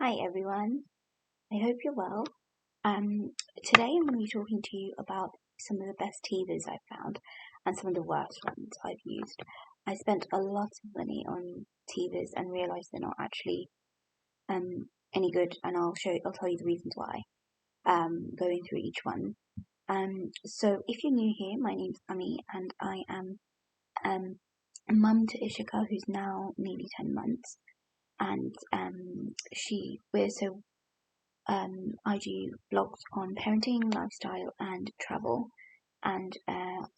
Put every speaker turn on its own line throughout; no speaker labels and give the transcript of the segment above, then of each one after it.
Hi everyone, I hope you're well. Today I'm going to be talking to you about some of the best TVs I've found and some of the worst ones I've used. I spent a lot of money on TVs and realised they're not actually any good, and I'll tell you the reasons why. Going through each one. So if you're new here, my name's Ami and I am a mum to Ishika, who's now nearly 10 months, and I do vlogs on parenting, lifestyle, and travel. And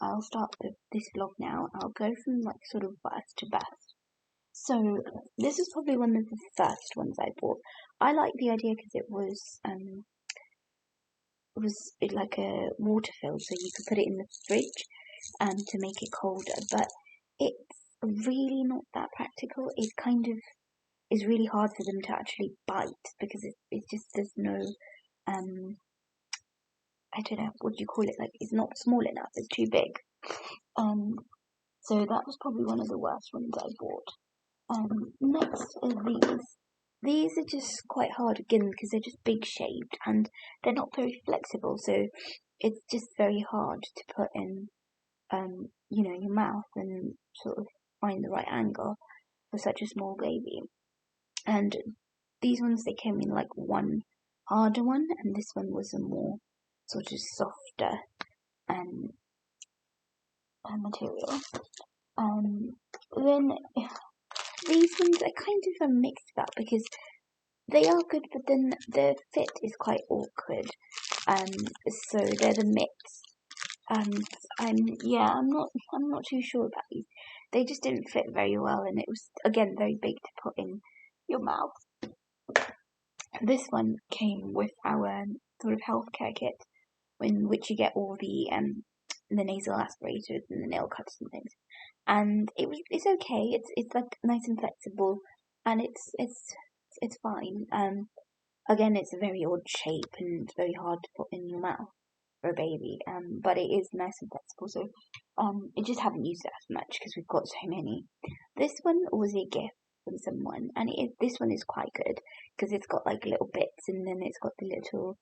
I'll start with this vlog now. I'll go from sort of worst to best. So this is probably one of the first ones I bought. I like the idea because it was like a water fill, so you could put it in the fridge to make it colder. But it's really not that practical. It kind of is really hard for them to actually bite because there's no I don't know, what do you call it? It's not small enough. It's too big. So that was probably one of the worst ones I bought. Next are these. These are just quite hard again because they're just big shaped and they're not very flexible. So it's just very hard to put in, your mouth and sort of find the right angle for such a small baby. And these ones, they came in one harder one, and this one was a more sort of softer material. Then these ones are kind of a mixed bag because they are good, but then the fit is quite awkward. So they're the mix. I'm not too sure about these. They just didn't fit very well, and it was again very big to put in your mouth. This one came with our sort of healthcare kit, in which you get all the nasal aspirators and the nail cutters and things. And it's okay. It's like nice and flexible, and it's fine. Again, it's a very odd shape and very hard to put in your mouth for a baby. But it is nice and flexible. So I just haven't used it as much because we've got so many. This one was a gift from someone, and this one is quite good because it's got little bits, and then it's got the little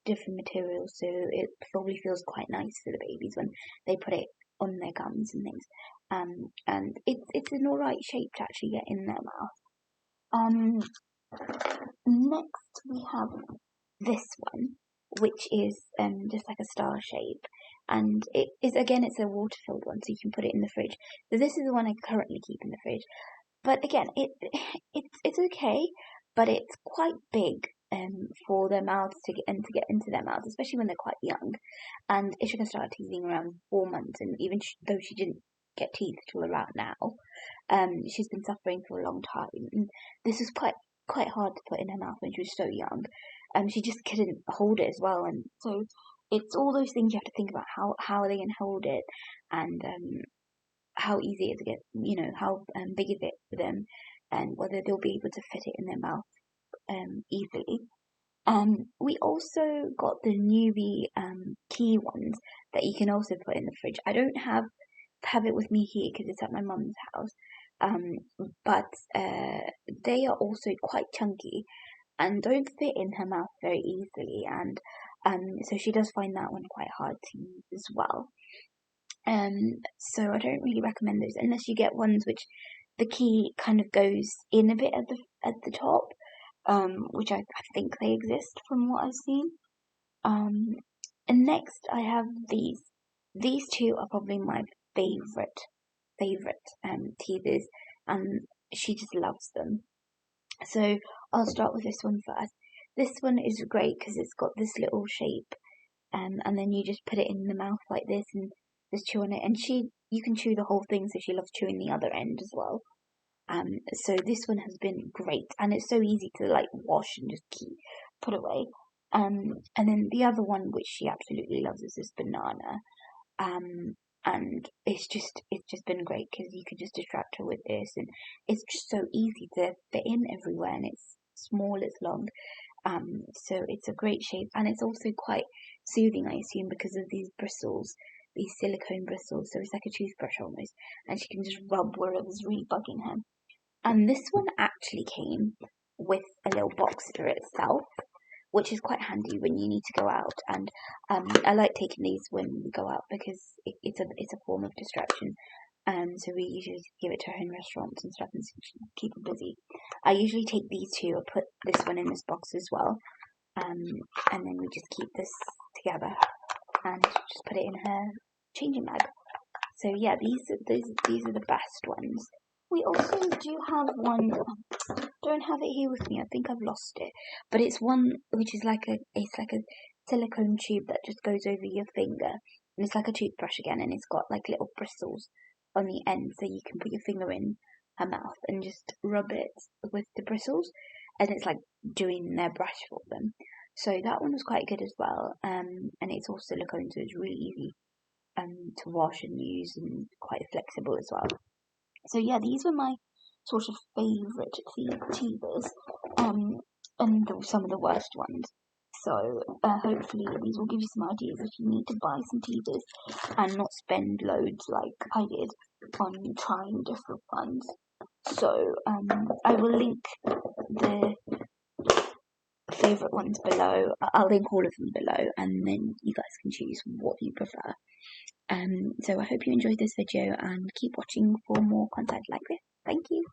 different materials, so it probably feels quite nice for the babies when they put it on their gums and things. And it's an alright shape to actually get in their mouth. Next we have this one, which is just like a star shape, and it's a water filled one, so you can put it in the fridge. So this is the one I currently keep in the fridge. But again, it's okay, but it's quite big for their mouths to get into their mouths, especially when they're quite young. And Ishika started teething around 4 months, and even though she didn't get teeth till around now, she's been suffering for a long time. And this is quite hard to put in her mouth when she was so young. She just couldn't hold it as well, and so it's all those things you have to think about. How are they gonna hold it, and how easy is it to get, how big is it for them, and whether they'll be able to fit it in their mouth easily. We also got the Nuby key ones that you can also put in the fridge. I don't have it with me here because it's at my mum's house, but they are also quite chunky and don't fit in her mouth very easily, and so she does find that one quite hard to use as well. So I don't really recommend those unless you get ones which the key kind of goes in a bit at the top, which I think they exist from what I've seen. And next I have these. These two are probably my favorite TVs, and she just loves them. So I'll start with this one first. This one is great because it's got this little shape, and then you just put it in the mouth like this and just chew on it. And you can chew the whole thing, so she loves chewing the other end as well. So this one has been great, and it's so easy to wash and just put away. And then the other one, which she absolutely loves, is this banana. And it's just been great because you could just distract her with this, and it's just so easy to fit in everywhere, and it's small, it's long. So it's a great shape, and it's also quite soothing, I assume, because of these bristles, these silicone bristles. So it's like a toothbrush almost, and she can just rub wherever's really bugging her. And this one actually came with a little box for itself, which is quite handy when you need to go out. And I like taking these when we go out because it's a form of distraction. So we usually give it to her in restaurants and stuff and keep her busy. I usually take these two. I put this one in this box as well, and then we just keep this together and just put it in her changing bag. So yeah, these are the best ones. We also do have one. Don't have it here with me. I think I've lost it. But it's one which is like a silicone tube that just goes over your finger, and it's like a toothbrush again, and it's got like little bristles on the end, so you can put your finger in her mouth and just rub it with the bristles, and it's like doing their brush for them. So that one was quite good as well. And it's all silicone, so it's really easy to wash and use, and quite flexible as well. So yeah, these were my sort of favourite teethers, and some of the worst ones. So hopefully these will give you some ideas if you need to buy some teethers and not spend loads like I did on trying different ones. So I will link the favourite ones below. I'll link all of them below, and then you guys can choose what you prefer. So I hope you enjoyed this video and keep watching for more content like this. Thank you.